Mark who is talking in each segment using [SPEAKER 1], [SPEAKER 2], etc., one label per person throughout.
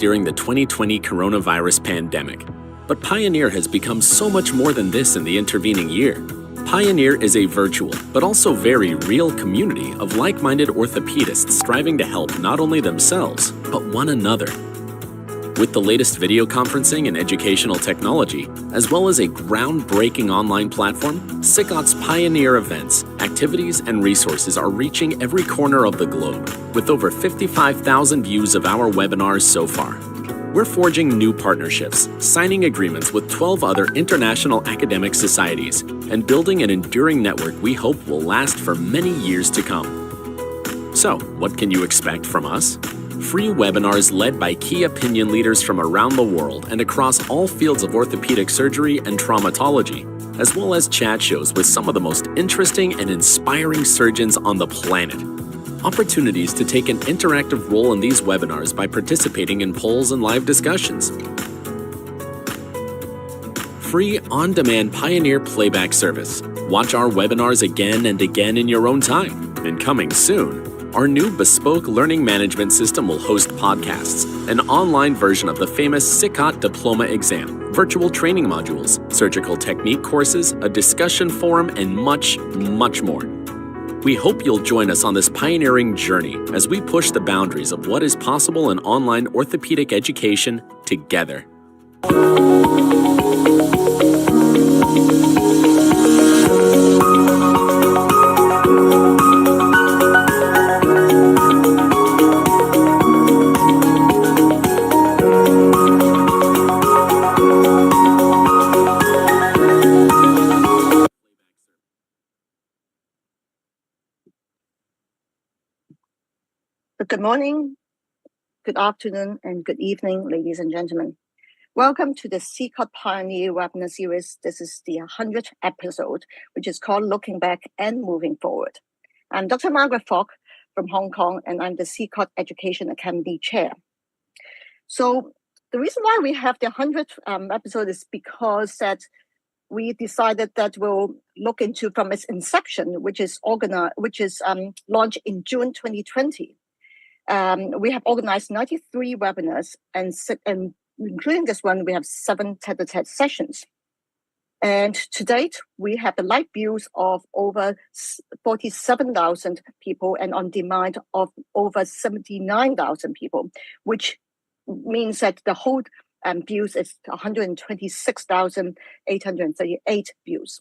[SPEAKER 1] during the 2020 coronavirus pandemic. But Pioneer has become so much more than this in the intervening year. Pioneer is a virtual, but also very real community of like-minded orthopedists striving to help not only themselves, but one another. With the latest video conferencing and educational technology, as well as a groundbreaking online platform, SICOT's Pioneer events, activities, and resources are reaching every corner of the globe, with over 55,000 views of our webinars so far. We're forging new partnerships, signing agreements with 12 other international academic societies, and building an enduring network we hope will last for many years to come. So, what can you expect from us? Free webinars led by key opinion leaders from around the world and across all fields of orthopedic surgery and traumatology, as well as chat shows with some of the most interesting and inspiring surgeons on the planet. Opportunities to take an interactive role in these webinars by participating in polls and live discussions. Free on-demand Pioneer playback service. Watch our webinars again and again in your own time. And coming soon, our new bespoke learning management system will host podcasts, an online version of the famous SICOT diploma exam, virtual training modules, surgical technique courses, a discussion forum, and much, much more. We hope you'll join us on this pioneering journey as we push the boundaries of what is possible in online orthopedic education together.
[SPEAKER 2] Good morning, good afternoon, and good evening, ladies and gentlemen. Welcome to the SICOT Pioneer webinar series. This is the 100th episode, which is called Looking Back and Moving Forward. I'm Dr. Margaret Fok from Hong Kong, and I'm the SICOT Education Academy Chair. So the reason why we have the 100th episode is because that we decided that we'll look into from its inception, which is launched in June 2020. We have organized 93 webinars, and including this one, we have 7 tête-à-tête sessions. And to date, we have the live views of over 47,000 people and on demand of over 79,000 people, which means that the whole views is 126,838 views.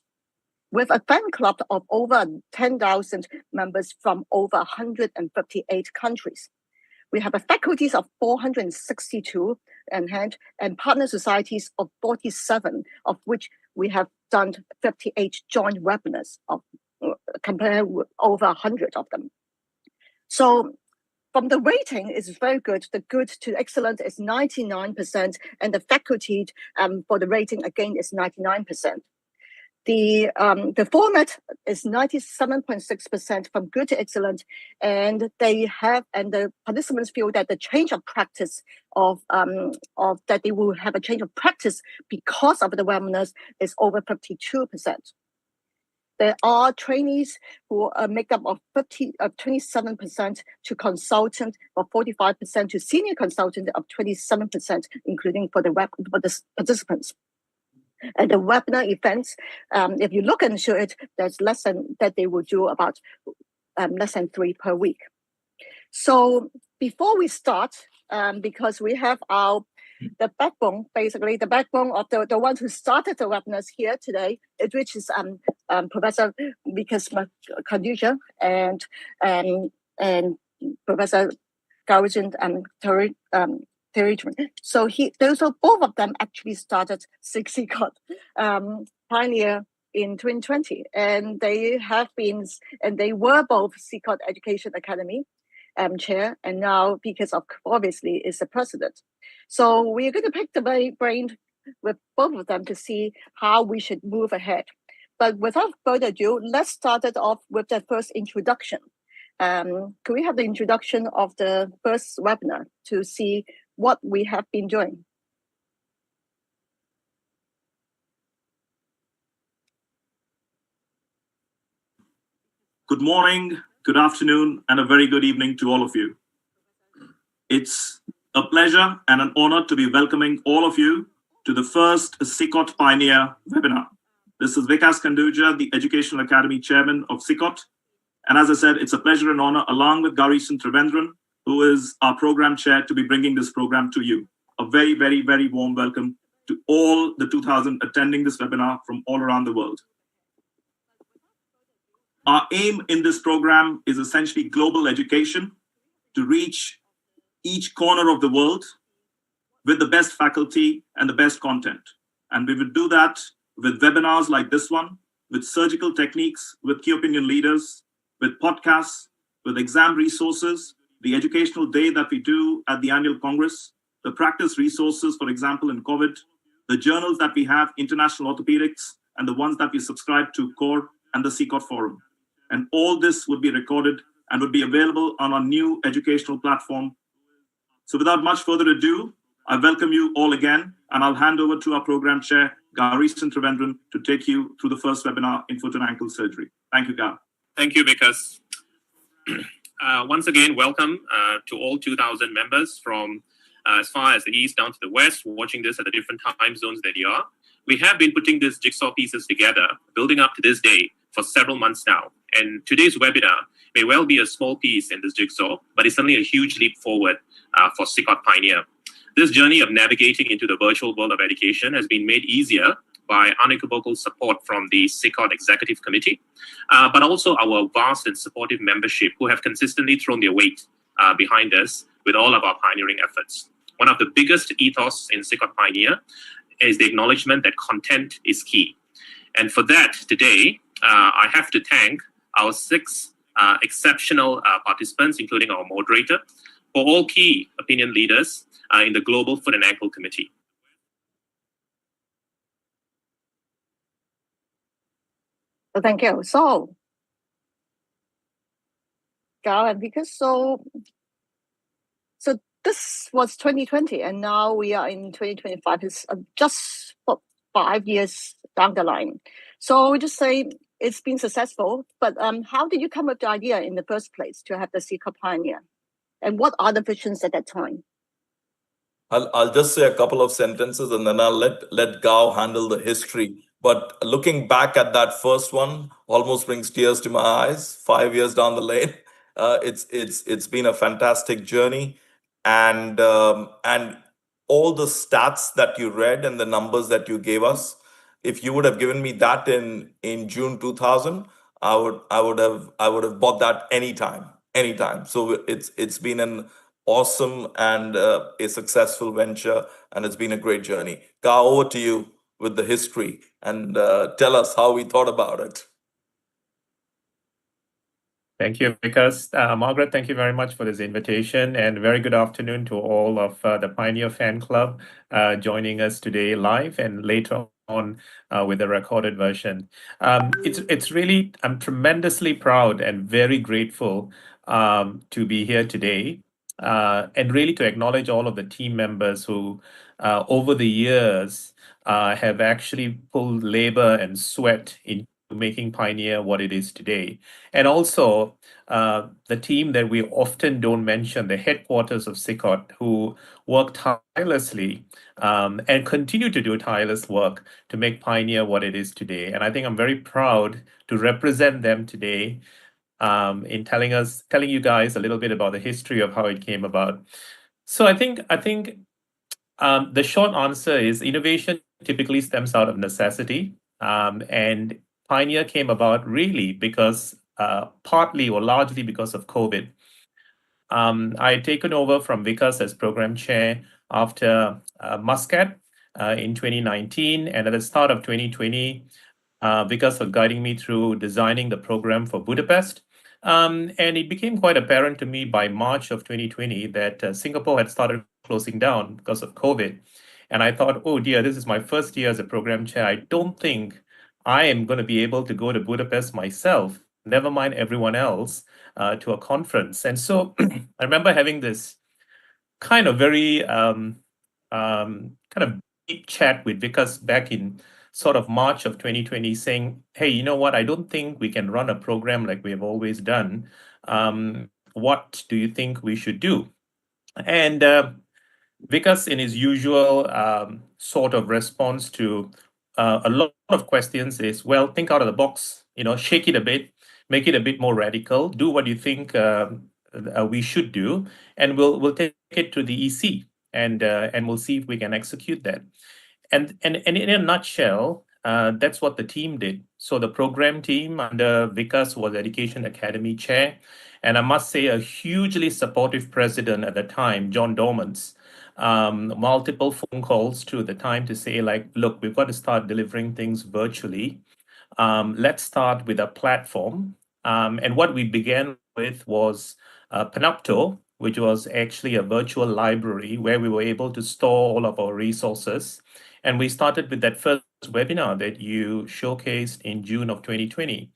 [SPEAKER 2] With a fan club of over 10,000 members from over 158 countries. We have a faculties of 462 and partner societies of 47, of which we have done 58 joint webinars, compared with over 100 of them. So from the rating, it's very good. The good to excellent is 99%, and the faculty for the rating, again, is 99%. The format is 97.6% from good to excellent, and the participants feel that the change of practice that they will have a change of practice because of the webinars is over 52%. There are trainees who are make up of 27% to consultant, or 45% to senior consultant, of 27%, including for the participants. And the webinar events, if you look into it, there's less than that they will do about less than 3 per week. So before we start, because we have the backbone, basically the backbone of the ones who started the webinars here today, which is Professor Vikas Khanduja and Professor Gowreeson Thevendran. So both of them actually started SICOT Pioneer in 2020, and they were both SICOT Education Academy chair, and now because of obviously is the president. So we're going to pick the brain with both of them to see how we should move ahead. But without further ado, let's start it off with the first introduction. Could we have the introduction of the first webinar to see what we have been doing?
[SPEAKER 3] Good morning, good afternoon, and a very good evening to all of you. It's A pleasure and an honor to be welcoming all of you to the first SICOT Pioneer webinar. This is Vikas Khanduja, the Educational Academy Chairman of SICOT. And as I said, it's a pleasure and honor, along with Gowreeson Thevendran, who is our program chair, to be bringing this program to you. A very, very, very warm welcome to all the 2,000 attending this webinar from all around the world. Our aim in this program is essentially global education to reach each corner of the world with the best faculty and the best content. And we will do that with webinars like this one, with surgical techniques, with key opinion leaders, with podcasts, with exam resources, the educational day that we do at the annual Congress, the practice resources, for example, in COVID, the journals that we have, International Orthopaedics, and the ones that we subscribe to, CORE and the SICOT Forum. And all this would be recorded and would be available on our new educational platform. So without much further ado, I welcome you all again, and I'll hand over to our program chair, Gowreeson Thevendran, to take you through the first webinar in foot and ankle surgery. Thank you, Gav.
[SPEAKER 4] Thank you, Vikas. Once again, welcome to all 2,000 members from as far as the east down to the west, watching this at the different time zones that you are. We have been putting these jigsaw pieces together, building up to this day for several months now. And today's webinar may well be a small piece in this jigsaw, but it's certainly a huge leap forward for SICOT Pioneer. This journey of navigating into the virtual world of education has been made easier by unequivocal support from the SICOT Executive Committee, but also our vast and supportive membership who have consistently thrown their weight behind us with all of our pioneering efforts. One of the biggest ethos in SICOT Pioneer is the acknowledgement that content is key. And for that, today, I have to thank our 6 exceptional participants, including our moderator, for all key opinion leaders in the Global Foot and Ankle Committee.
[SPEAKER 2] Thank you. So, Gav and Vikas, so this was 2020, and now we are in 2025. It's just 5 years down the line. So we just say it's been successful, but how did you come up with the idea in the first place to have the SICOT Pioneer? And what are the visions at that time?
[SPEAKER 5] I'll just say a couple of sentences and then I'll let Gao handle the history. But looking back at that first one almost brings tears to my eyes. 5 years down the lane, it's been a fantastic journey, and all the stats that you read and the numbers that you gave us, if you would have given me that in June 2000, I would have bought that anytime. So it's been an awesome and a successful venture, and it's been a great journey. Gao, over to you with the history and tell us how we thought about it.
[SPEAKER 4] Thank you, Vikas. Margaret, thank you very much for this invitation, and very good afternoon to all of the Pioneer Fan Club joining us today live and later on with the recorded version. It's really, I'm tremendously proud and very grateful to be here today and really to acknowledge all of the team members who over the years have actually pulled labor and sweat into making Pioneer what it is today. And also the team that we often don't mention, the headquarters of SICOT, who work tirelessly and continue to do tireless work to make Pioneer what it is today. And I think I'm very proud to represent them today in telling you guys a little bit about the history of how it came about. So I think the short answer is innovation typically stems out of necessity, and Pioneer came about really because partly or largely because of COVID. I had taken over from Vikas as program chair after Muscat in 2019, and at the start of 2020, Vikas was guiding me through designing the program for Budapest. And it became quite apparent to me by March of 2020 that Singapore had started closing down because of COVID. And I thought, oh dear, this is my first year as a program chair. I don't think I am going to be able to go to Budapest myself, never mind everyone else, to a conference. And so I remember having this kind of very kind of deep chat with Vikas back in sort of March of 2020, saying, hey, you know what, I don't think we can run a program like we have always done. What do you think we should do? And Vikas, in his usual sort of response to a lot of questions, is, well, think out of the box, shake it a bit, make it a bit more radical, do what you think we should do, and we'll take it to the EC, and we'll see if we can execute that. And in a nutshell, that's what the team did. So the program team under Vikas was Education Academy chair, and I must say a hugely supportive president at the time, John Dormans. Multiple phone calls to the time to say, like, look, we've got to start delivering things virtually. Let's start with a platform. And what we began with was Panopto, which was actually a virtual library where we were able to store all of our resources. And we started with that first webinar that you showcased in June of 2020.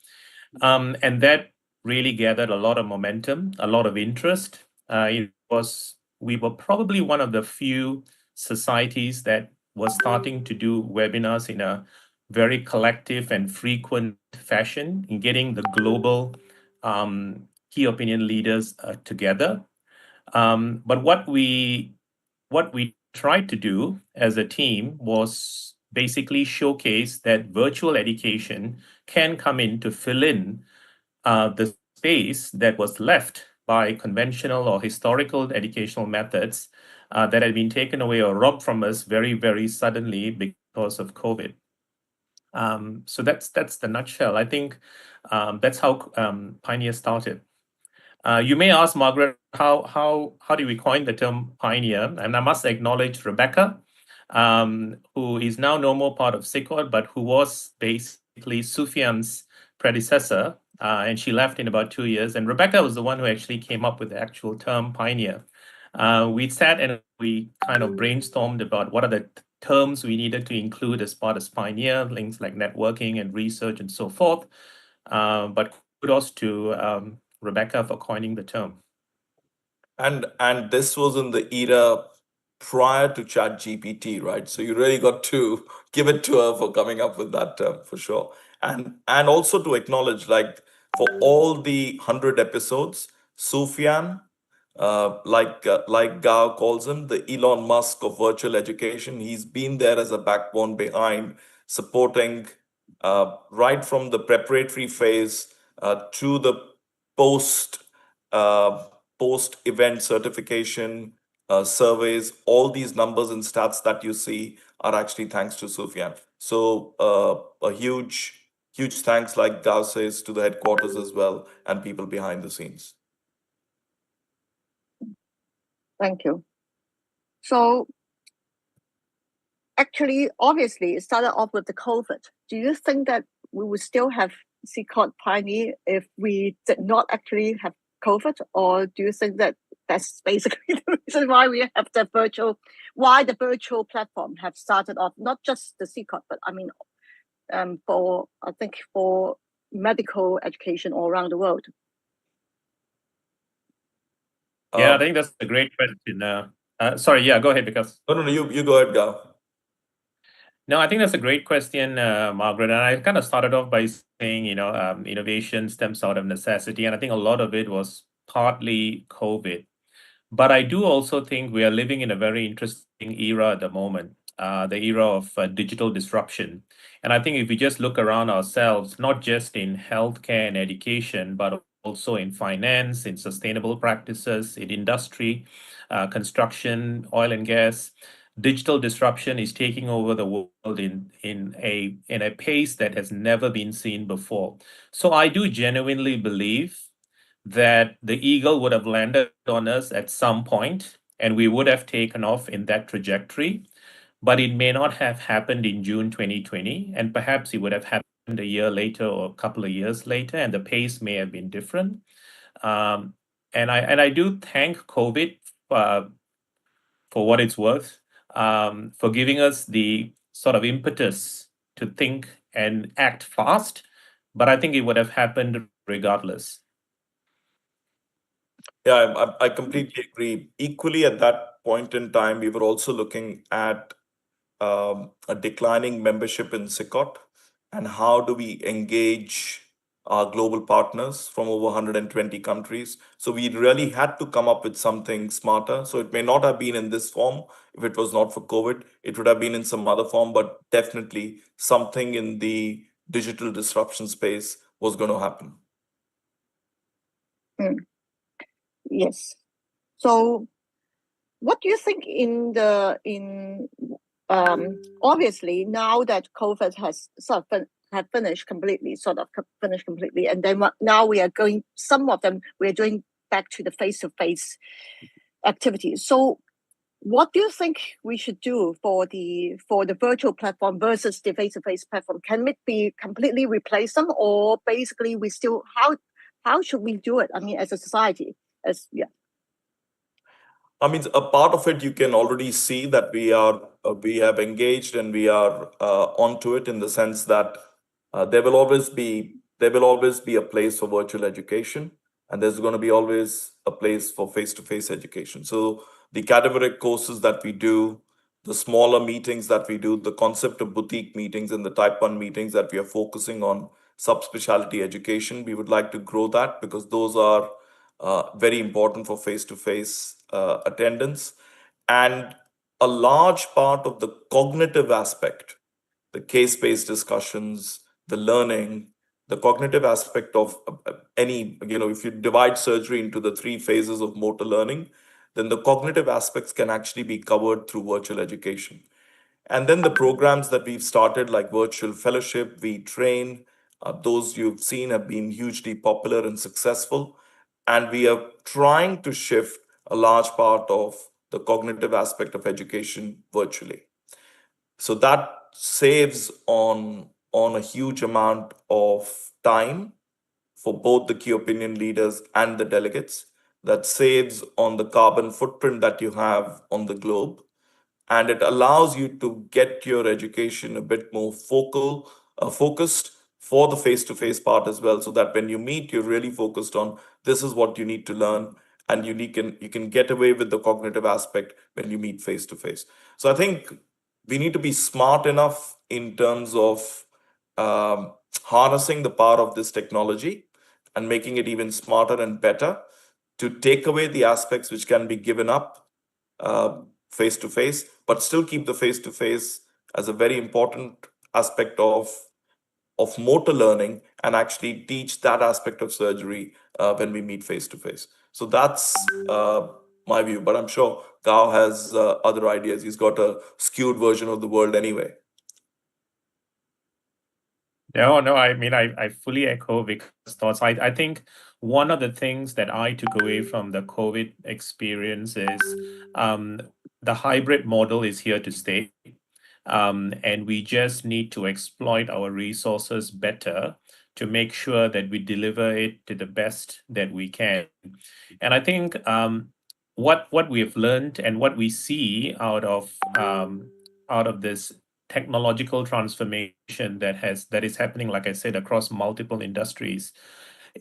[SPEAKER 4] And that really gathered a lot of momentum, a lot of interest. We were probably one of the few societies that was starting to do webinars in a very collective and frequent fashion in getting the global key opinion leaders together. But what we tried to do as a team was basically showcase that virtual education can come in to fill in the space that was left by conventional or historical educational methods that had been taken away or robbed from us very, very suddenly because of COVID. So that's the nutshell. I think that's how Pioneer started. You may ask, Margaret, how do we coin the term pioneer? And I must acknowledge Rebecca, who is now no more part of SICOT, but who was basically Sufyan's predecessor, and she left in about 2 years. And Rebecca was the one who actually came up with the actual term pioneer. We sat and we kind of brainstormed about what are the terms we needed to include as part of pioneer, things like networking and research and so forth. But kudos to Rebecca for coining the term.
[SPEAKER 5] And this was in the era prior to ChatGPT, right? So you really got to give it to her for coming up with that term, for sure. And also to acknowledge, like, for all the 100 episodes, Sufyan, like Gao calls him, the Elon Musk of virtual education, he's been there as a backbone behind supporting right from the preparatory phase to the post-event certification surveys. All these numbers and stats that you see are actually thanks to Sufyan. So a huge thanks, like Gao says, to the headquarters as well and people behind the scenes.
[SPEAKER 2] Thank you. So actually, obviously, it started off with the COVID. Do you think that we would still have SICOT Pioneer if we did not actually have COVID? Or do you think that that's basically the reason why we have the virtual platform have started off, not just the SICOT, but I mean, for medical education all around the world?
[SPEAKER 4] Yeah, I think that's a great question. Sorry, yeah, go ahead, because
[SPEAKER 5] No, you go ahead, Gao.
[SPEAKER 4] No, I think that's a great question, Margaret. And I kind of started off by saying, innovation stems out of necessity. And I think a lot of it was partly COVID. But I do also think we are living in a very interesting era at the moment, the era of digital disruption. And I think if we just look around ourselves, not just in healthcare and education, but also in finance, in sustainable practices, in industry, construction, oil and gas, digital disruption is taking over the world in a pace that has never been seen before. So I do genuinely believe that the eagle would have landed on us at some point and we would have taken off in that trajectory, but it may not have happened in June 2020, and perhaps it would have happened a year later or a couple of years later, and the pace may have been different. And I do thank COVID for what it's worth, for giving us the sort of impetus to think and act fast, but I think it would have happened regardless.
[SPEAKER 5] Yeah, I completely agree. Equally, at that point in time, we were also looking at a declining membership in SICOT, and how do we engage our global partners from over 120 countries. So we really had to come up with something smarter. So it may not have been in this form. If it was not for COVID, it would have been in some other form, but definitely something in the digital disruption space was going to happen.
[SPEAKER 2] Yes. So what do you think obviously now that COVID has sort of finished completely, and then now we are going, some of them we are doing back to the face-to-face activities. So what do you think we should do for the virtual platform versus the face-to-face platform? Can it be completely replace them, or basically we still, how should we do it? I mean, as a society,
[SPEAKER 5] I mean, a part of it you can already see that we have engaged and we are onto it, in the sense that there will always be a place for virtual education, and there's going to be always a place for face-to-face education. So the cadaveric courses that we do, the smaller meetings that we do, the concept of boutique meetings and the type 1 meetings that we are focusing on subspecialty education, we would like to grow that, because those are very important for face-to-face attendance. And a large part of the cognitive aspect, the case-based discussions, the learning, the cognitive aspect of any, if you divide surgery into the 3 phases of motor learning, then the cognitive aspects can actually be covered through virtual education. And then the programs that we've started, like virtual fellowship, we train, those you've seen have been hugely popular and successful. And we are trying to shift a large part of the cognitive aspect of education virtually. So that saves on a huge amount of time for both the key opinion leaders and the delegates. That saves on the carbon footprint that you have on the globe. And it allows you to get your education a bit more focused for the face-to-face part as well, so that when you meet, you're really focused on this is what you need to learn, and you can get away with the cognitive aspect when you meet face-to-face. So I think we need to be smart enough in terms of harnessing the power of this technology and making it even smarter and better, to take away the aspects which can be given up face-to-face, but still keep the face-to-face as a very important aspect of motor learning, and actually teach that aspect of surgery when we meet face-to-face. So that's my view, but I'm sure Gao has other ideas. He's got a skewed version of the world anyway.
[SPEAKER 4] No, I mean, I fully echo Vikas' thoughts. I think one of the things that I took away from the COVID experience is the hybrid model is here to stay. And we just need to exploit our resources better to make sure that we deliver it to the best that we can. And I think what we have learned and what we see out of this technological transformation that is happening, like I said, across multiple industries,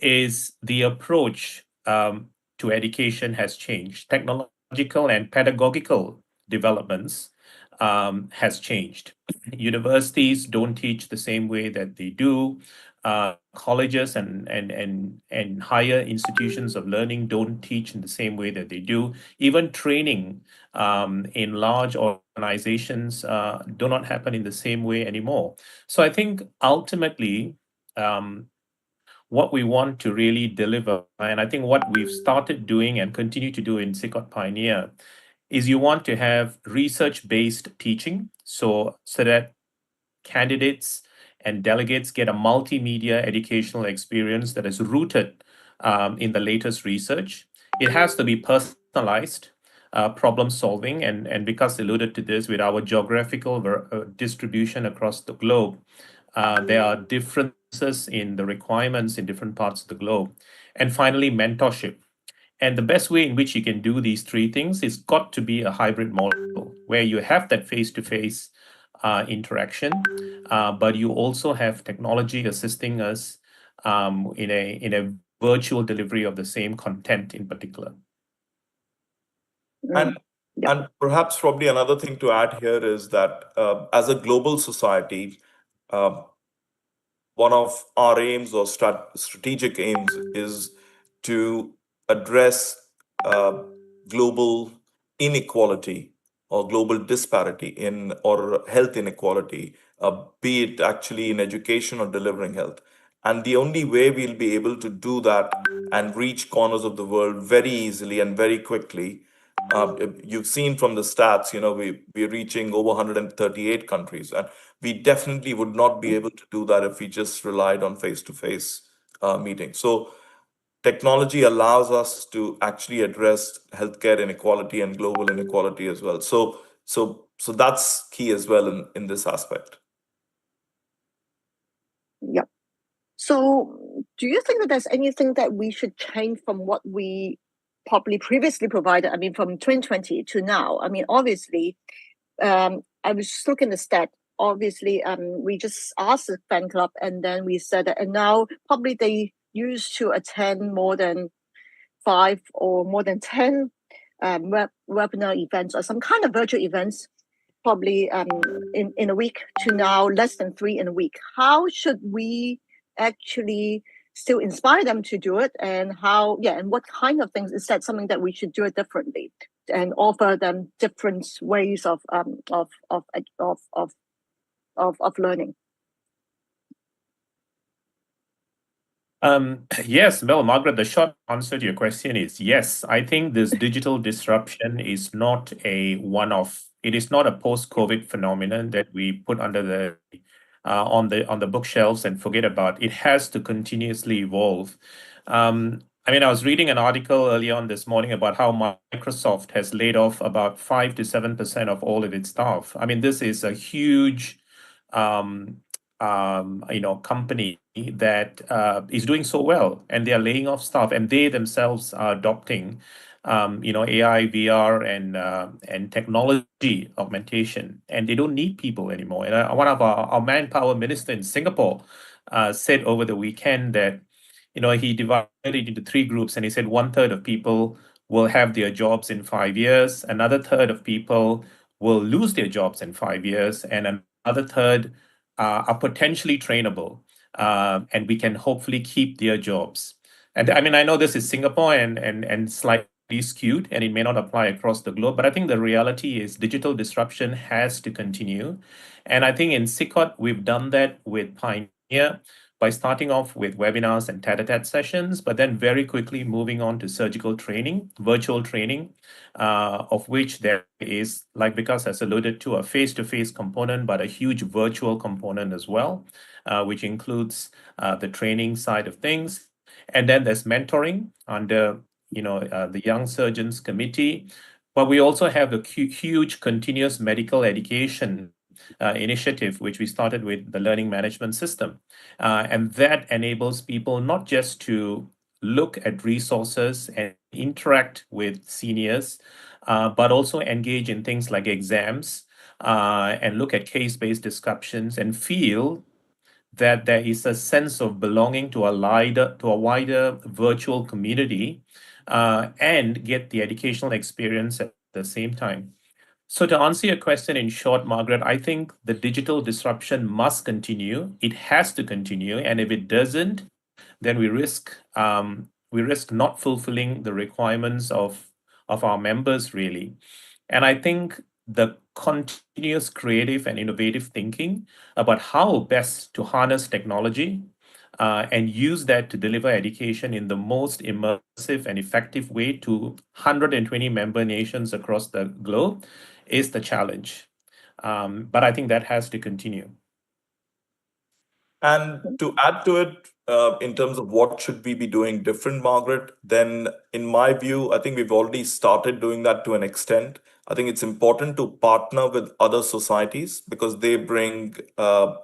[SPEAKER 4] is the approach to education has changed. Technological and pedagogical developments has changed. Universities don't teach the same way that they do. Colleges and higher institutions of learning don't teach in the same way that they do. Even training in large organizations do not happen in the same way anymore. So I think ultimately, what we want to really deliver, and I think what we've started doing and continue to do in SICOT Pioneer, is you want to have research-based teaching, so that candidates and delegates get a multimedia educational experience that is rooted in the latest research. It has to be personalized problem solving, and Vikas alluded to this with our geographical distribution across the globe. There are differences in the requirements in different parts of the globe. And finally, mentorship. And the best way in which you can do these 3 things is got to be a hybrid model where you have that face-to-face interaction, but you also have technology assisting us in a virtual delivery of the same content in particular.
[SPEAKER 5] And perhaps probably another thing to add here is that as a global society, one of our aims or strategic aims is to address global inequality or global disparity or health inequality, be it actually in education or delivering health. And the only way we'll be able to do that and reach corners of the world very easily and very quickly, you've seen from the stats, we're reaching over 138 countries. And we definitely would not be able to do that if we just relied on face-to-face meetings. So technology allows us to actually address healthcare inequality and global inequality as well. So that's key as well in this aspect.
[SPEAKER 2] Yep. So do you think that there's anything that we should change from what we probably previously provided? I mean, from 2020 to now. I mean, obviously, I was just looking at the stat. Obviously, we just asked the fan club, and then we said that, and now probably they used to attend more than 5 or more than 10 webinar events or some kind of virtual events, probably in a week, to now less than 3 in a week. How should we actually still inspire them to do it, and and what kind of things? Is that something that we should do it differently and offer them different ways of learning?
[SPEAKER 4] Yes, well, Margaret, the short answer to your question is yes. I think this digital disruption is not a one-off. It is not a post-COVID phenomenon that we put under the on the bookshelves and forget about. It has to continuously evolve. I mean, I was reading an article early on this morning about how Microsoft has laid off about 5 to 7% of all of its staff. I mean, this is a huge company that is doing so well, and they are laying off staff, and they themselves are adopting, AI, VR, and technology augmentation, and they don't need people anymore. And one of our manpower minister in Singapore said over the weekend that, he divided it into 3 groups, and he said 1/3 of people will have their jobs in 5 years, another third of people will lose their jobs in 5 years, and another third are potentially trainable, and we can hopefully keep their jobs. And I mean, I know this is Singapore and slightly skewed, and it may not apply across the globe, but I think the reality is digital disruption has to continue. And I think in SICOT, we've done that with Pioneer by starting off with webinars and Tête-à-Tête sessions, but then very quickly moving on to surgical training, virtual training, of which there is, like Vikas has alluded to, a face-to-face component, but a huge virtual component as well, which includes the training side of things. And then there's mentoring under, the Young Surgeons Committee. But we also have the huge continuous medical education initiative, which we started with the learning management system. And that enables people not just to look at resources and interact with seniors, but also engage in things like exams and look at case-based discussions and feel that there is a sense of belonging to a wider virtual community and get the educational experience at the same time. So to answer your question in short, Margaret, I think the digital disruption must continue. It has to continue. And if it doesn't, then we risk not fulfilling the requirements of our members, really. And I think the continuous creative and innovative thinking about how best to harness technology and use that to deliver education in the most immersive and effective way to 120 member nations across the globe is the challenge. But I think that has to continue.
[SPEAKER 5] And to add to it, in terms of what should we be doing different, Margaret, then in my view, I think we've already started doing that to an extent. I think it's important to partner with other societies because they bring a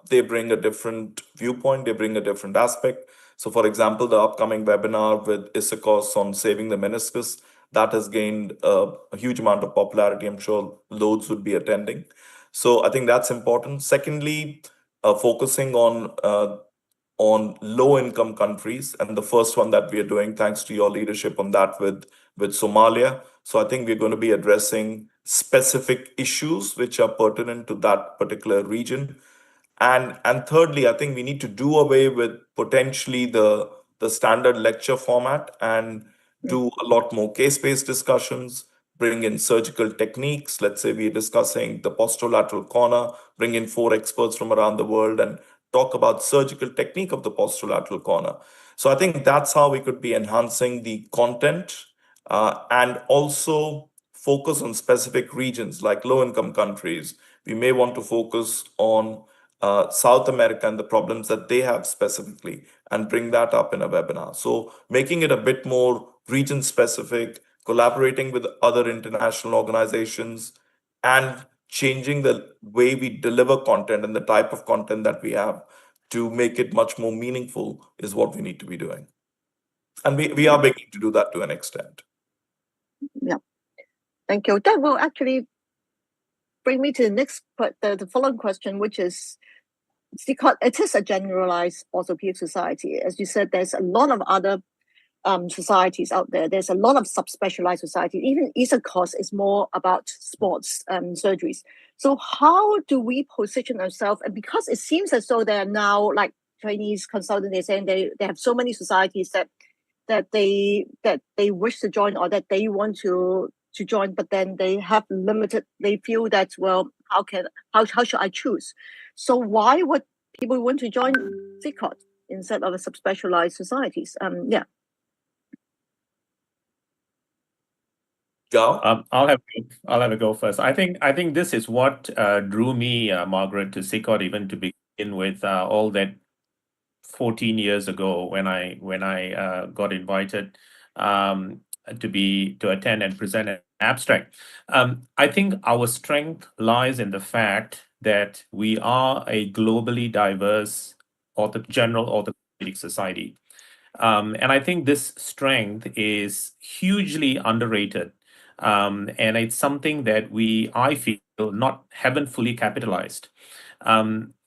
[SPEAKER 5] different viewpoint, they bring a different aspect. So, for example, the upcoming webinar with SICOT on saving the meniscus, that has gained a huge amount of popularity. I'm sure loads would be attending. So I think that's important. Secondly, focusing on low-income countries, and the first one that we are doing, thanks to your leadership on that with Somalia. So I think we're going to be addressing specific issues which are pertinent to that particular region. And thirdly, I think we need to do away with potentially the standard lecture format and do a lot more case-based discussions, bring in surgical techniques. Let's say we're discussing the posterolateral corner, bring in 4 experts from around the world and talk about surgical technique of the posterolateral corner. So I think that's how we could be enhancing the content and also focus on specific regions like low-income countries. We may want to focus on South America and the problems that they have specifically and bring that up in a webinar. So making it a bit more region specific, collaborating with other international organizations, and changing the way we deliver content and the type of content that we have to make it much more meaningful is what we need to be doing. And we are beginning to do that to an extent.
[SPEAKER 2] Yeah. Thank you. That will actually bring me to the next, the following question, which is, SICOT, it is a generalized orthopedic society. As you said, there's a lot of other societies out there. There's a lot of subspecialized societies. Even SICOT is more about sports surgeries. So how do we position ourselves? And because it seems as though there are now, like Chinese consultants, they're saying they have so many societies that they wish to join or that they want to join, but then they have limited. They feel that, well, how should I choose? So why would people want to join SICOT instead of a subspecialized societies? Yeah.
[SPEAKER 5] Go.
[SPEAKER 4] I'll have a go first. I think this is what drew me, Margaret, to SICOT even to begin with. All that 14 years ago when I got invited to attend and present an abstract. I think our strength lies in the fact that we are a globally diverse general orthopedic society. And I think this strength is hugely underrated. And it's something that I feel, haven't fully capitalized.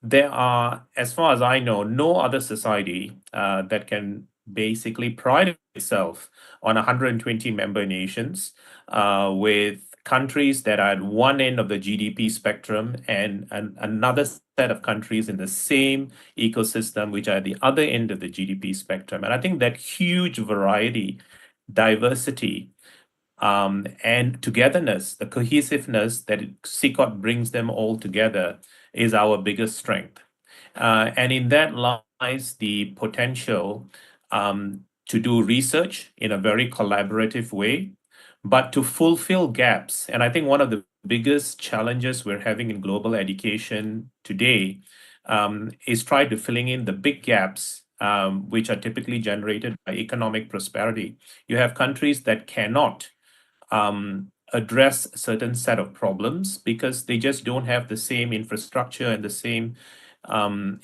[SPEAKER 4] There are, as far as I know, no other society that can basically pride itself on 120 member nations with countries that are at one end of the GDP spectrum and another set of countries in the same ecosystem, which are at the other end of the GDP spectrum. And I think that huge variety, diversity, and togetherness, the cohesiveness that SICOT brings them all together is our biggest strength. And in that lies the potential to do research in a very collaborative way, but to fulfill gaps. And I think one of the biggest challenges we're having in global education today is try to filling in the big gaps which are typically generated by economic prosperity. You have countries that cannot address a certain set of problems because they just don't have the same infrastructure and the same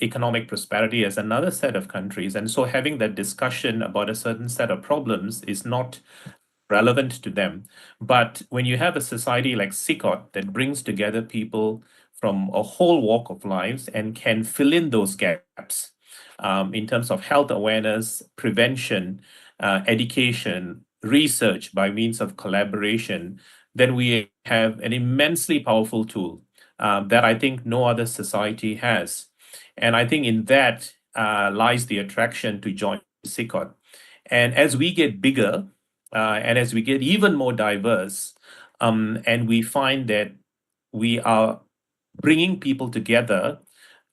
[SPEAKER 4] economic prosperity as another set of countries. And so having that discussion about a certain set of problems is not relevant to them. But when you have a society like SICOT that brings together people from a whole walk of lives and can fill in those gaps in terms of health awareness, prevention, education, research by means of collaboration, then we have an immensely powerful tool that I think no other society has. And I think in that lies the attraction to join SICOT. And as we get bigger, and as we get even more diverse, and we find that we are bringing people together,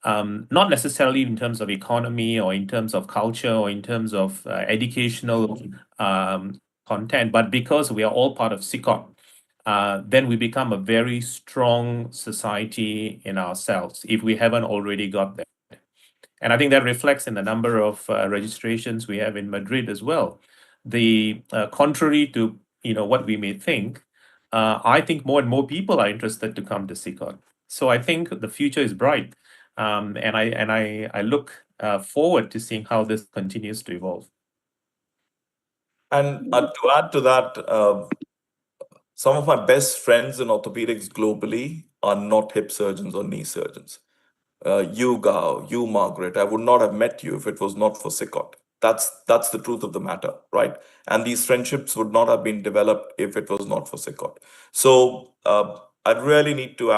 [SPEAKER 4] not necessarily in terms of economy or in terms of culture or in terms of educational content, but because we are all part of SICOT, then we become a very strong society in ourselves if we haven't already got there. And I think that reflects in the number of registrations we have in Madrid as well. The contrary to what we may think, I think more and more people are interested to come to SICOT. So I think the future is bright, and I look forward to seeing how this continues to evolve.
[SPEAKER 5] And to add to that, some of my best friends in orthopedics globally are not hip surgeons or knee surgeons. You, Gao, you, Margaret, I would not have met you if it was not for SICOT. That's the truth of the matter, right? And these friendships would not have been developed if it was not for SICOT. So I really need to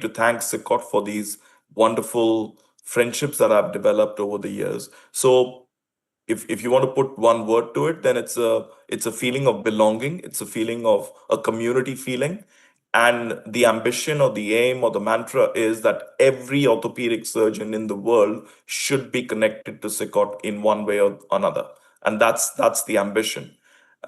[SPEAKER 5] thank SICOT for these wonderful friendships that I've developed over the years. So if you want to put one word to it, then it's a feeling of belonging. It's a feeling of a community feeling. And the ambition or the aim or the mantra is that every orthopedic surgeon in the world should be connected to SICOT in one way or another. And that's the ambition.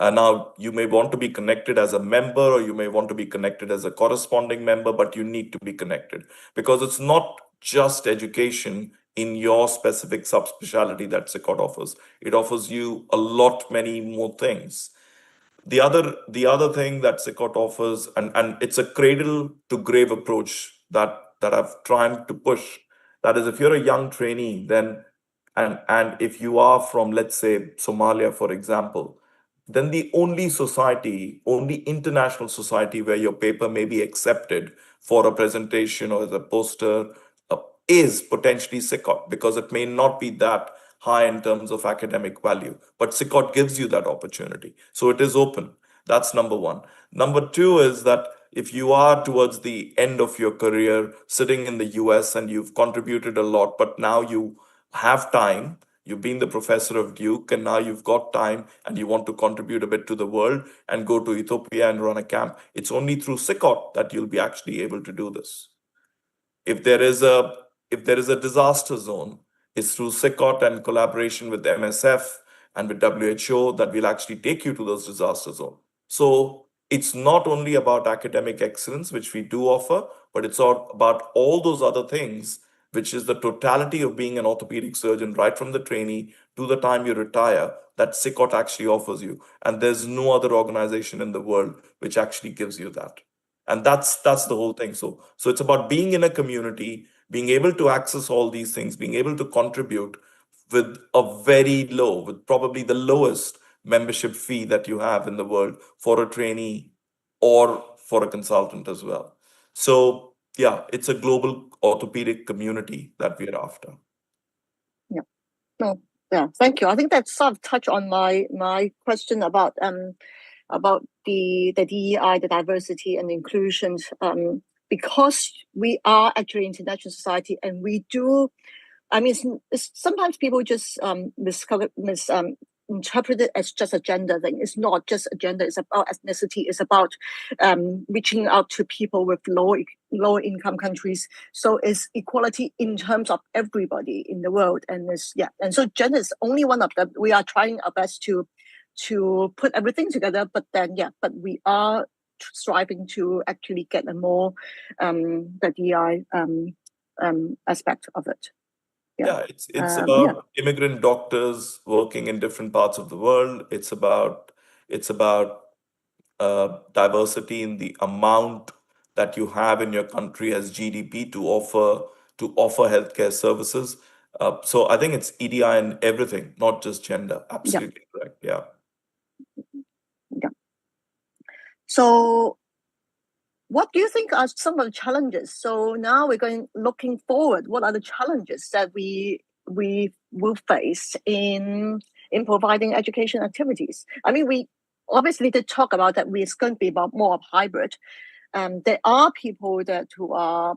[SPEAKER 5] Now, you may want to be connected as a member, or you may want to be connected as a corresponding member, but you need to be connected because it's not just education in your specific subspecialty that SICOT offers. It offers you a lot, many more things. The other thing that SICOT offers, and it's a cradle to grave approach that I've tried to push. That is, if you're a young trainee, then and if you are from, let's say, Somalia, for example, then the only international society where your paper may be accepted for a presentation or as a poster is potentially SICOT, because it may not be that high in terms of academic value, but SICOT gives you that opportunity. So it is open. That's number one. Number two is that if you are towards the end of your career sitting in the US and you've contributed a lot, but now you have time, you've been the professor of Duke, and now you've got time and you want to contribute a bit to the world and go to Ethiopia and run a camp, it's only through SICOT that you'll be actually able to do this. If there is a disaster zone, it's through SICOT and collaboration with MSF and with WHO that will actually take you to those disaster zones. So it's not only about academic excellence, which we do offer, but it's all about all those other things, which is the totality of being an orthopedic surgeon, right from the trainee to the time you retire, that SICOT actually offers you. And there's no other organization in the world which actually gives you that. And that's the whole thing. So it's about being in a community, being able to access all these things, being able to contribute with a very low, with probably the lowest membership fee that you have in the world for a trainee or for a consultant as well. So yeah, it's a global orthopedic community that we're after.
[SPEAKER 2] Yeah. No. Yeah. Thank you. I think that sort of touched on my question about the DEI, the diversity and inclusion, because we are actually an international society, and we do. I mean, sometimes people just interpret it as just a gender thing. It's not just a gender. It's about ethnicity. It's about reaching out to people with lower income countries. So it's equality in terms of everybody in the world. And and so gender is only one of them. We are trying our best to put everything together, but we are striving to actually get a more the DI aspect of it.
[SPEAKER 5] Yeah, it's about immigrant doctors working in different parts of the world. It's about diversity in the amount that you have in your country as GDP to offer healthcare services. So I think it's EDI and everything, not just gender. Absolutely correct. Yeah.
[SPEAKER 2] Yeah. So what do you think are some of the challenges? So now we're looking forward. What are the challenges that we will face in providing education activities? I mean, we obviously did talk about that. It's going to be about more of hybrid. There are people who are.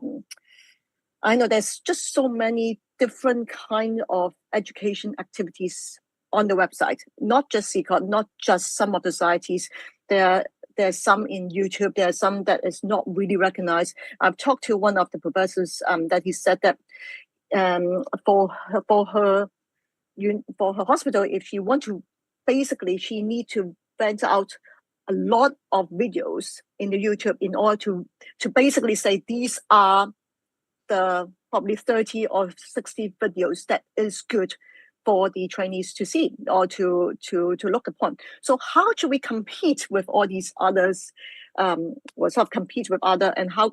[SPEAKER 2] I know there's just so many different kind of education activities on the website. Not just SICOT, not just some of the societies. There's some in YouTube. There are some that is not really recognized. I've talked to one of the professors that he said that for her hospital, if she want to, basically she need to rent out a lot of videos in the YouTube in order to basically say these are the probably 30 or 60 videos that is good for the trainees to see or to look upon. So how should we compete with all these others? Compete with other and how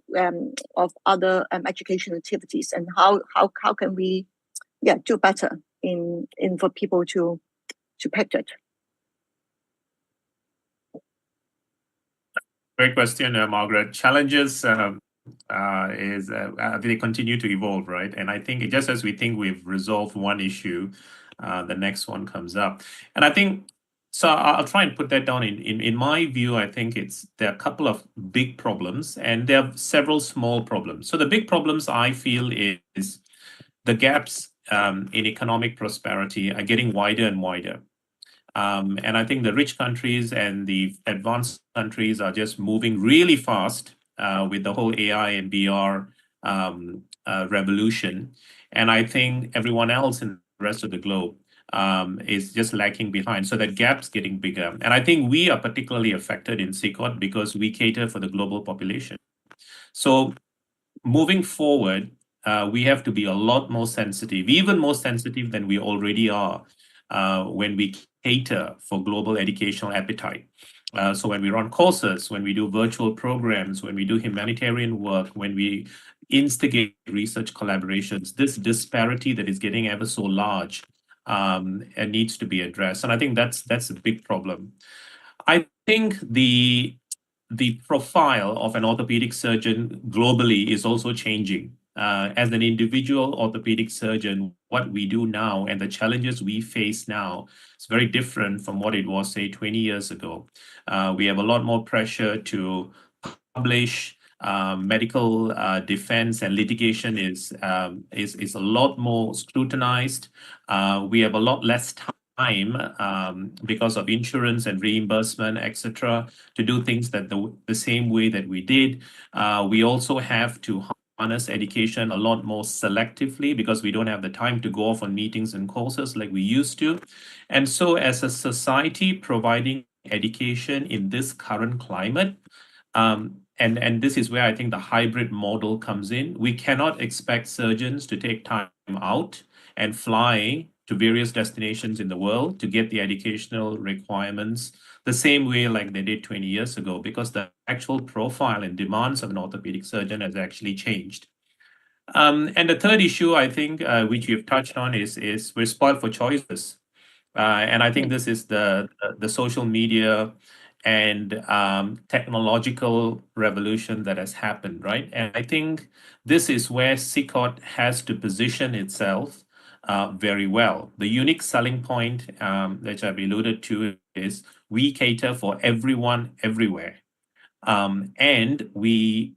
[SPEAKER 2] of other education activities, and how can we do better in for people to pick it?
[SPEAKER 4] Great question, Margaret. Challenges is they continue to evolve, right? And I think just as we think we've resolved one issue, the next one comes up. And I think So I'll try and put that down. In my view, I think there are a couple of big problems and there are several small problems. So the big problems I feel is the gaps in economic prosperity are getting wider and wider. And I think the rich countries and the advanced countries are just moving really fast with the whole AI and VR revolution. And I think everyone else in the rest of the globe is just lagging behind. So that gap's getting bigger. And I think we are particularly affected in SICOT because we cater for the global population. So moving forward, we have to be a lot more sensitive, even more sensitive than we already are when we cater for global educational appetite. So when we run courses, when we do virtual programs, when we do humanitarian work, when we instigate research collaborations, this disparity that is getting ever so large and needs to be addressed. And I think that's a big problem. I think the profile of an orthopedic surgeon globally is also changing. As an individual orthopedic surgeon, what we do now and the challenges we face now is very different from what it was, say, 20 years ago. We have a lot more pressure to publish. Medical defense and litigation is a lot more scrutinized. We have a lot less time because of insurance and reimbursement, etc., to do things that the same way that we did. We also have to harness education a lot more selectively because we don't have the time to go off on meetings and courses like we used to. And so as a society providing education in this current climate, and this is where I think the hybrid model comes in. We cannot expect surgeons to take time out and fly to various destinations in the world to get the educational requirements the same way like they did 20 years ago, because the actual profile and demands of an orthopedic surgeon has actually changed. And the third issue, I think, which you've touched on is we're spoiled for choices. And I think this is the social media and technological revolution that has happened, right? And I think this is where SICOT has to position itself very well. The unique selling point that I've alluded to is we cater for everyone everywhere. And we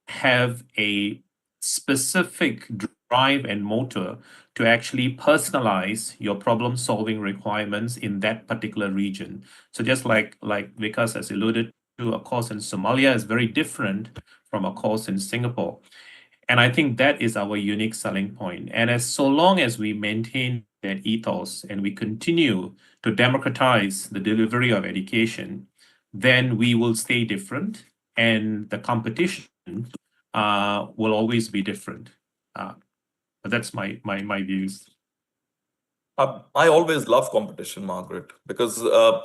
[SPEAKER 4] have a specific drive and motor to actually personalize your problem-solving requirements in that particular region. So just like Vikas has alluded to, a course in Somalia is very different from a course in Singapore. And I think that is our unique selling point. And as so long as we maintain that ethos and we continue to democratize the delivery of education, then we will stay different and the competition will always be different. But that's my views.
[SPEAKER 5] I always love competition, Margaret, because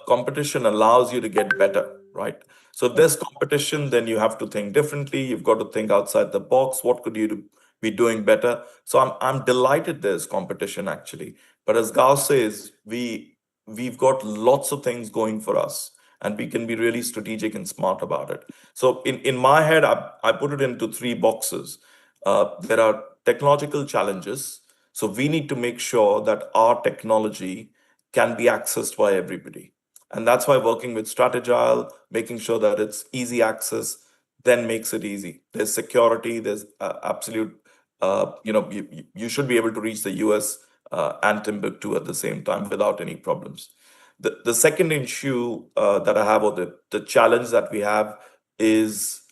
[SPEAKER 5] competition allows you to get better, right? So if there's competition, then you have to think differently. You've got to think outside the box. What could you be doing better? So I'm delighted there's competition, actually. But as Gao says, we've got lots of things going for us, and we can be really strategic and smart about it. So in my head, I put it into three boxes. There are technological challenges. So we need to make sure that our technology can be accessed by everybody. And that's why working with Strategile, making sure that it's easy access, then makes it easy. There's security, there's absolute, you should be able to reach the US and Timbuktu at the same time without any problems. The second issue that I have, or the challenge that we have, is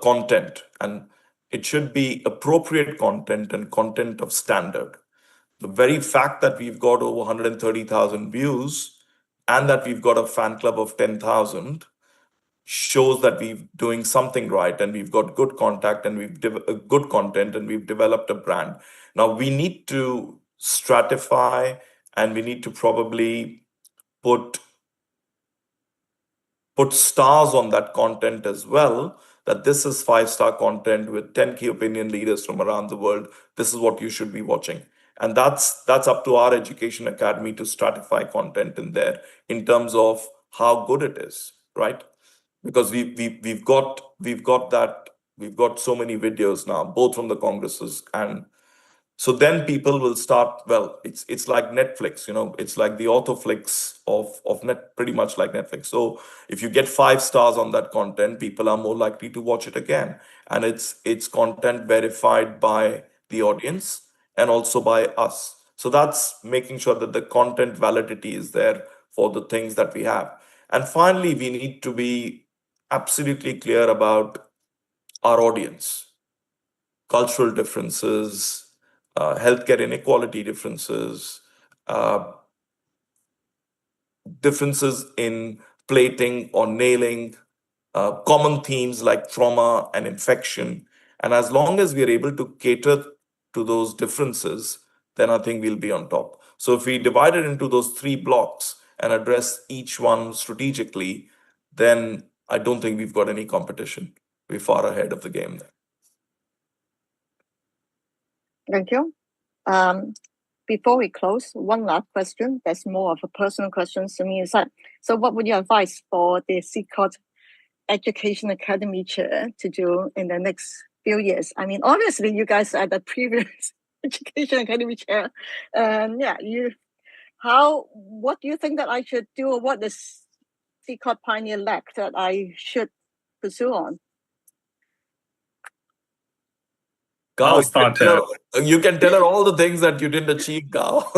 [SPEAKER 5] content. And it should be appropriate content and content of standard. The very fact that we've got over 130,000 views and that we've got a fan club of 10,000 shows that we're doing something right, and we've got good contact and we've good content, and we've developed a brand. Now we need to stratify, and we need to probably put stars on that content as well, that this is 5-star content with 10 key opinion leaders from around the world. This is what you should be watching. And that's up to our education academy to stratify content in there in terms of how good it is, right? Because we've got so many videos now, both from the congresses, and So then people will start, well, it's like Netflix, it's like the Orthoflix of net, pretty much like Netflix. So if you get 5 stars on that content, people are more likely to watch it again. And it's content verified by the audience and also by us. So that's making sure that the content validity is there for the things that we have. And finally, we need to be absolutely clear about our audience, cultural differences, healthcare inequality differences, differences in plating or nailing, common themes like trauma and infection. And as long as we are able to cater to those differences, then I think we'll be on top. So if we divide it into those 3 blocks and address each one strategically, then I don't think we've got any competition. We're far ahead of the game there.
[SPEAKER 2] Thank you. Before we close, one last question. That's more of a personal question to me. So what would you advise for the SICOT Education Academy Chair to do in the next few years? I mean, obviously, you guys are the previous Education Academy Chair. What do you think that I should do, or what the SICOT Pioneer lack that I should pursue on?
[SPEAKER 5] Gao,
[SPEAKER 4] I'll start.
[SPEAKER 5] You can tell her all the things that you didn't achieve, Gao.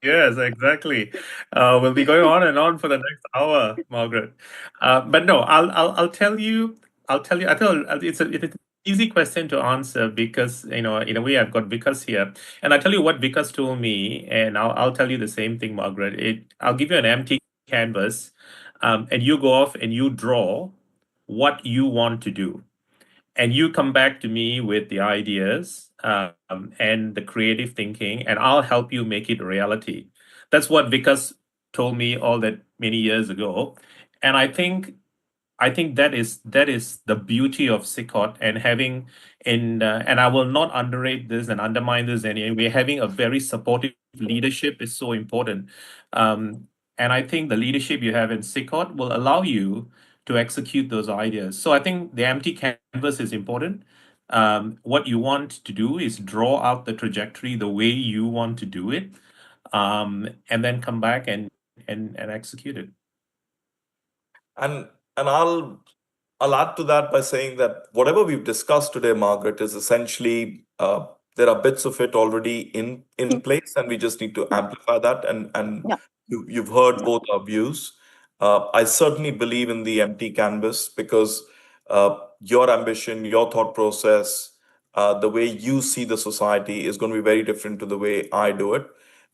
[SPEAKER 4] Yes, exactly. We'll be going on and on for the next hour, Margaret. But no, I'll tell you. It's an easy question to answer because in a way I've got Vikas here, and I tell you what Vikas told me, and I'll tell you the same thing, Margaret. I'll give you an empty canvas, and you go off and you draw what you want to do. And you come back to me with the ideas and the creative thinking, and I'll help you make it a reality. That's what Vikas told me all that many years ago, and I think that is the beauty of SICOT and having and I will not underrate this and undermine this. And we're having a very supportive leadership is so important, and I think the leadership you have in SICOT will allow you to execute those ideas. So I think the empty canvas is important. What you want to do is draw out the trajectory the way you want to do it, and then come back and execute it.
[SPEAKER 5] And I'll add to that by saying that whatever we've discussed today, Margaret, is essentially there are bits of it already in place, and we just need to amplify that. And you've heard both our views. I certainly believe in the empty canvas because your ambition, your thought process, the way you see the society is going to be very different to the way I do it.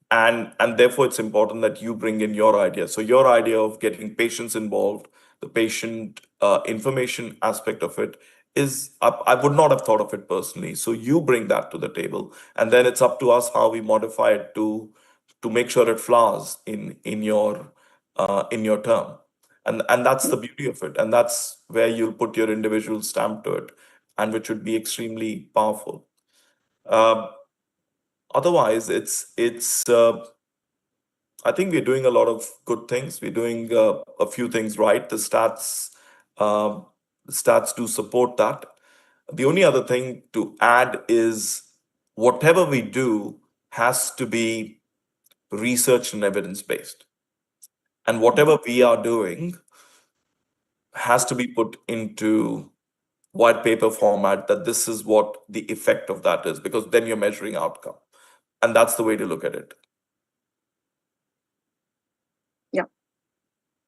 [SPEAKER 5] And therefore, it's important that you bring in your idea. So your idea of getting patients involved, the patient information aspect of it is, I would not have thought of it personally. So you bring that to the table, and then it's up to us how we modify it to make sure it flowers in your term. And that's the beauty of it. And that's where you'll put your individual stamp to it, and which would be extremely powerful. Otherwise, I think we're doing a lot of good things. We're doing a few things right. The stats do support that. The only other thing to add is whatever we do has to be research and evidence-based. And whatever we are doing has to be put into white paper format, that this is what the effect of that is, because then you're measuring outcome. And that's the way to look at it.
[SPEAKER 2] Yeah.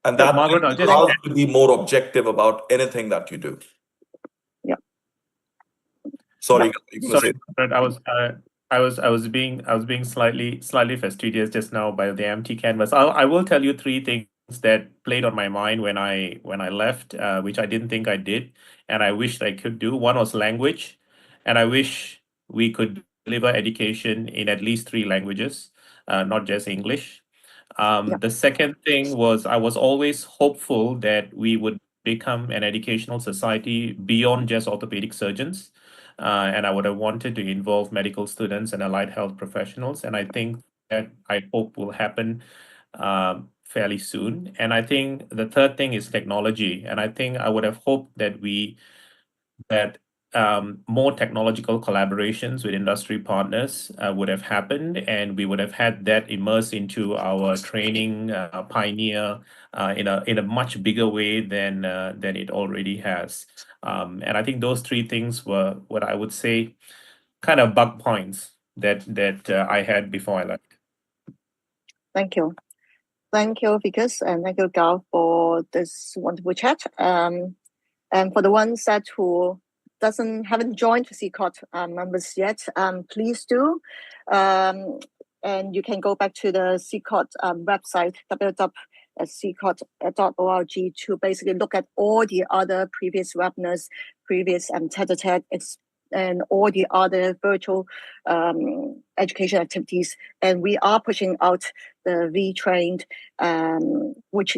[SPEAKER 5] And that
[SPEAKER 4] Margaret,
[SPEAKER 5] allows you to be more objective about anything that you do.
[SPEAKER 2] Yeah.
[SPEAKER 5] Sorry,
[SPEAKER 4] Sorry, Margaret, I was being slightly fastidious just now by the empty canvas. I will tell you 3 things that played on my mind when I left, which I didn't think I did, and I wished I could do. One was language, and I wish we could deliver education in at least 3 languages, not just English. The second thing was I was always hopeful that we would become an educational society beyond just orthopedic surgeons. And I would have wanted to involve medical students and allied health professionals. And I think that I hope will happen fairly soon. And I think the third thing is technology. And I think I would have hoped that more technological collaborations with industry partners would have happened, and we would have had that immersed into our training pioneer in a much bigger way than it already has. And I think those three things were what I would say kind of bug points that I had before I left.
[SPEAKER 2] Thank you. Thank you, Vikas, and thank you, Gao, for this wonderful chat. And for the ones that who haven't joined SICOT members yet, please do. And you can go back to the SICOT website, www.sicot.org, to basically look at all the other previous webinars, previous Tête-à-Tête, and all the other virtual education activities. And we are pushing out the retrained, which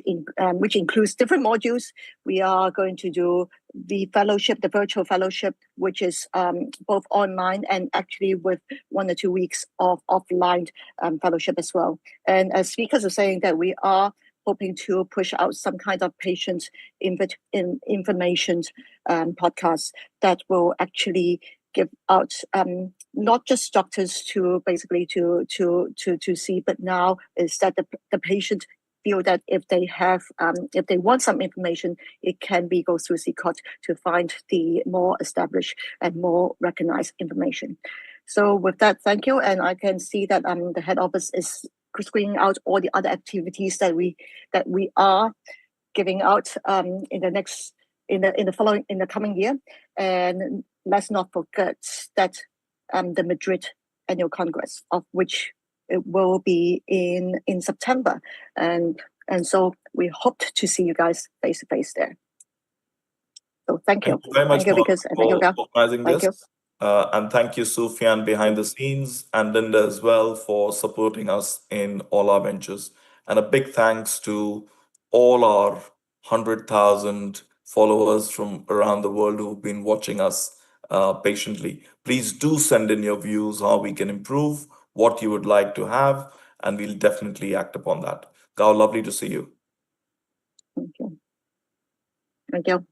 [SPEAKER 2] includes different modules. We are going to do the fellowship, the virtual fellowship, which is both online and actually with 1 or 2 weeks of offline fellowship as well. And as speakers are saying that we are hoping to push out some kind of patient information podcast that will actually give out not just doctors to basically to see, but now is that the patient feel that if they have if they want some information, it can be go through SICOT to find the more established and more recognized information. So with that, thank you. And I can see that the head office is screening out all the other activities that we are giving out in the coming year. And let's not forget that the Madrid Annual Congress, of which it will be in September, and so we hoped to see you guys face to face there. So thank you.
[SPEAKER 5] Thank you very much,
[SPEAKER 2] thank you, Vikas, and thank you, Gao.
[SPEAKER 5] for organizing
[SPEAKER 2] Thank
[SPEAKER 5] this. And thank you, Sufyan, behind the scenes, and Linda as well for supporting us in all our ventures. And a big thanks to all our 100,000 followers from around the world who've been watching us patiently. Please do send in your views, how we can improve, what you would like to have, and we'll definitely act upon that. Gao, lovely to see you.
[SPEAKER 2] Thank you. Thank you.